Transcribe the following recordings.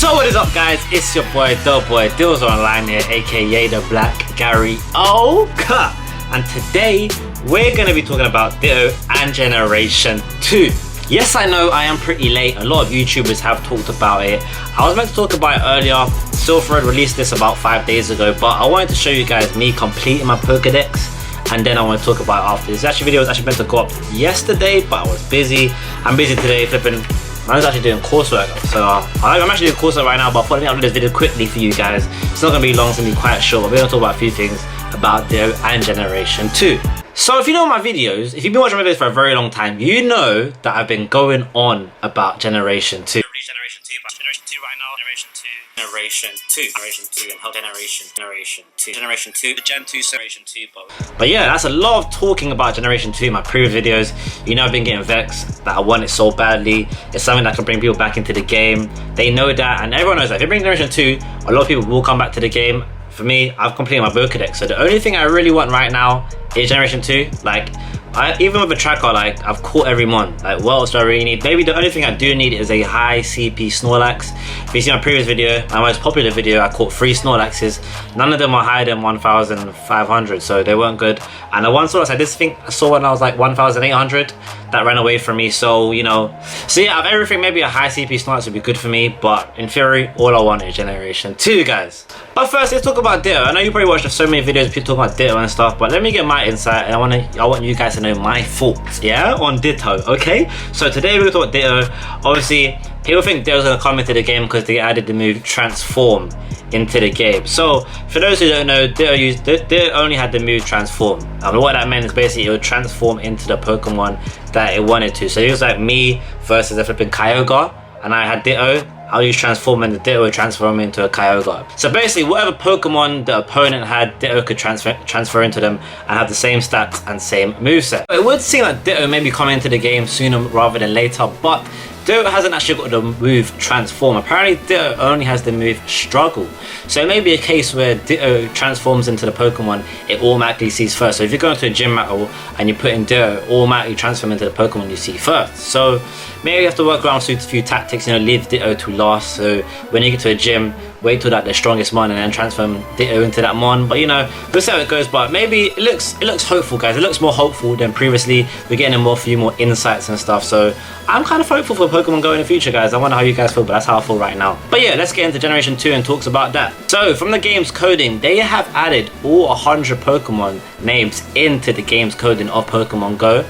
So what is up, guys? It's your boy DilzOnline here, aka the Black Gary Oka. And today we're gonna be talking about Ditto and Generation 2. Yes, I know I am pretty late. A lot of YouTubers have talked about it. I was meant to talk about it earlier. SILPH released this about 5 days ago, but I wanted to show you guys me completing my Pokedex, and then I want to talk about it after. This video was actually meant to go up yesterday, but I was busy. I'm busy today flipping. I was actually doing coursework, so I'm actually doing coursework right now, but I thought let me upload this video quickly for you guys. It's not going to be long, it's going to be quite short, but we're going to talk about a few things about Ditto and Generation 2. So if you know my videos, if you've been watching my videos for a very long time, you know that I've been going on about Generation 2. Generation 2, but Generation 2 right now, Generation 2, and how Generation 2, the Gen 2, Generation 2, but yeah, that's a lot of talking about Generation 2 in my previous videos. You know, I've been getting vexed that I want it so badly. It's something that can bring people back into the game. They know that, and everyone knows that if you bring Generation 2, a lot of people will come back to the game. For me, I've completed my Pokedex, so the only thing I really want right now is Generation 2. Like, even with a tracker, like, I've caught every mon. Like, what else do I really need? Maybe the only thing I do need is a high CP Snorlax. If you see my previous video, my most popular video, I caught 3 Snorlaxes. None of them were higher than 1,500, so they weren't good. And the one Snorlax I just think I saw when I was like 1,800, that ran away from me. So, you know, so yeah, of everything, maybe a high CP Snorlax would be good for me, but in theory, all I want is Generation 2, guys. But first, let's talk about Ditto. I know you probably watched so many videos of people talking about Ditto and stuff, but let me get my insight, and I want you guys to know my thoughts, yeah, on Ditto, okay? So today we're gonna talk about Ditto. Obviously, people think Ditto's gonna come into the game because they added the move Transform into the game. So for those who don't know, Ditto only had the move Transform. And what that meant is basically it would transform into the Pokemon that it wanted to. So it was like me versus a flipping Kyogre, and I had Ditto. I'll use Transform, and the Ditto would transform into a Kyogre. So basically, whatever Pokemon the opponent had, Ditto could transfer into them and have the same stats and same moveset. It would seem like Ditto maybe come into the game sooner rather than later, but Ditto hasn't actually got the move Transform. Apparently, Ditto only has the move Struggle. So it may be a case where Ditto transforms into the Pokemon it automatically sees first. So if you go into a gym battle and you put in Ditto, automatically transform into the Pokemon you see first. So maybe you have to work around with a few tactics, you know, leave Ditto to last. So when you get to a gym, wait till that the strongest mon and then transform Ditto into that mon. But you know, we'll see how it goes. But maybe it looks hopeful, guys. It looks more hopeful than previously. We're getting a few more insights and stuff. So I'm kind of hopeful for PokemonGO in the future, guys. I wonder how you guys feel, but that's how I feel right now. But yeah, let's get into Generation 2 and talks about that. So from the game's coding, they have added all 100 Pokemon names into the game's coding of PokemonGO.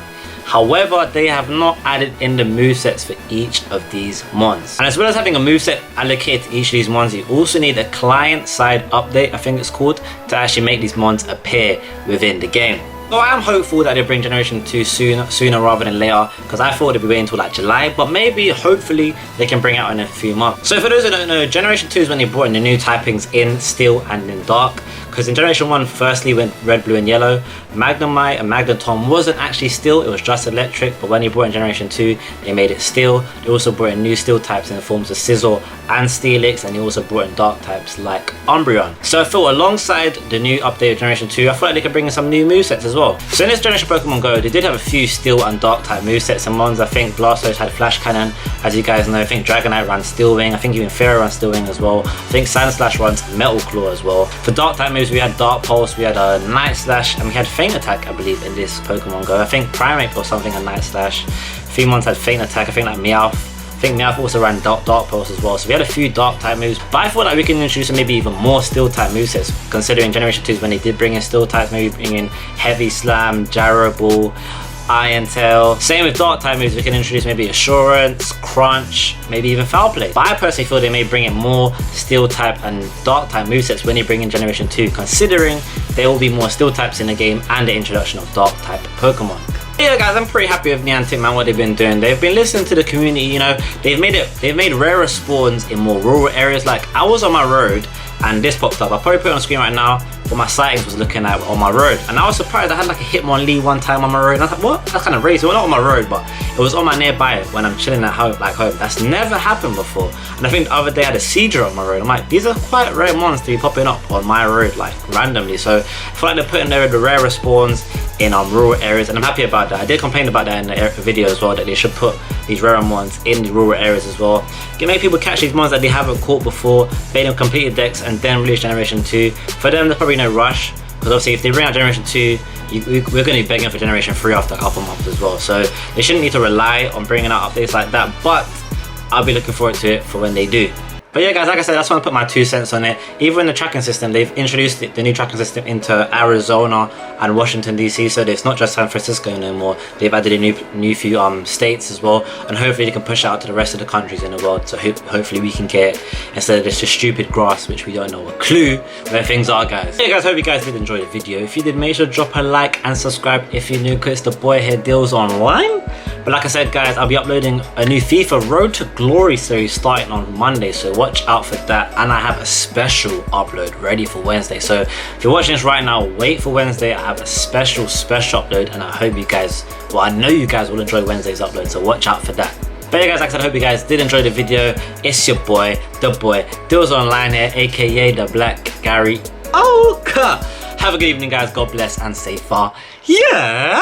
However, they have not added in the movesets for each of these mons. And as well as having a moveset allocated to each of these mons, you also need a client-side update, I think it's called, to actually make these mons appear within the game. So I am hopeful that they bring Generation 2 sooner rather than later, because I thought they'd be waiting until like July, but maybe, hopefully, they can bring it out in a few months. So for those who don't know, Generation 2 is when they brought in the new typings in Steel and in Dark. Because in Generation 1, firstly went Red, Blue and Yellow, Magnemite and Magneton wasn't actually Steel, it was just Electric, but when they brought in Generation 2, they made it Steel. They also brought in new Steel types in the forms of Scizor and Steelix, and they also brought in Dark types like Umbreon. So I thought alongside the new update of Generation 2, I thought like they could bring in some new movesets as well. So in this generation of PokemonGO, they did have a few Steel and Dark type movesets and mons. I think Blastoise had Flash Cannon, as you guys know. I think Dragonite ran Steel Wing, I think even Fairy ran Steel Wing as well. I think Sandslash runs Metal Claw as well. For Dark type moves, we had Dark Pulse, we had a Night Slash, and we had Feint Attack, I believe, in this PokemonGO. I think Primeape or something, a Night Slash. Few mons had Feint Attack, I think like Meowth. I think Meowth also ran Dark Pulse as well. So we had a few Dark type moves, but I thought that we can introduce maybe even more Steel type movesets, considering Generation 2 is when they did bring in Steel types, maybe bring in Heavy Slam, Gyro Ball, Iron Tail. Same with Dark type moves, we can introduce maybe Assurance, Crunch, maybe even Foul Play. But I personally feel they may bring in more Steel type and Dark type movesets when they bring in Generation 2, considering there will be more Steel types in the game and the introduction of Dark type Pokemon. Yeah, guys, I'm pretty happy with Niantic, man, what they've been doing. They've been listening to the community, you know. They've made rarer spawns in more rural areas. Like, I was on my road and this popped up. I'll probably put it on the screen right now what my sightings was looking at on my road, and I was surprised. I had like a Hitmonlee one time on my road, and I was like, what? That's kind of crazy. Well, not on my road, but it was on my nearby when I'm chilling at home, like home. That's never happened before. And I think the other day I had a Seadra on my road. I'm like, these are quite rare mons to be popping up on my road like randomly. So I feel like they're putting the rarer spawns in rural areas, and I'm happy about that. I did complain about that in the video as well, that they should put these rare ones in the rural areas as well. You make people catch these ones that they haven't caught before, make them completed decks, and then release Generation 2. For them, there's probably no rush, because obviously if they bring out Generation 2, we're going to be begging for Generation 3 after a couple months as well. So they shouldn't need to rely on bringing out updates like that, but I'll be looking forward to it for when they do. But yeah guys, like I said, I just want to put my 2 cents on it. Even in the tracking system, they've introduced the new tracking system into Arizona and Washington DC, so it's not just San Francisco anymore. They've added a new few states as well, and hopefully they can push it out to the rest of the countries in the world, so hopefully we can get, instead of this just stupid grass which we don't know a clue where things are, guys. Yeah guys, hope you guys did enjoy the video. If you did, make sure to drop a like and subscribe if you're new, because it's the boy here, Dills Online. But like I said guys, I'll be uploading a new FIFA Road to Glory series starting on Monday, so watch out for that. And I have a special upload ready for Wednesday, so if you're watching this right now, wait for Wednesday. I have a special upload, and I hope you guys, well, I know you guys will enjoy Wednesday's upload, so watch out for that. But yeah guys, like I said, I hope you guys did enjoy the video. It's your boy, the boy, Dills Online here, aka the Black Gary. Oh, have a good evening guys, God bless and stay far. Yeah.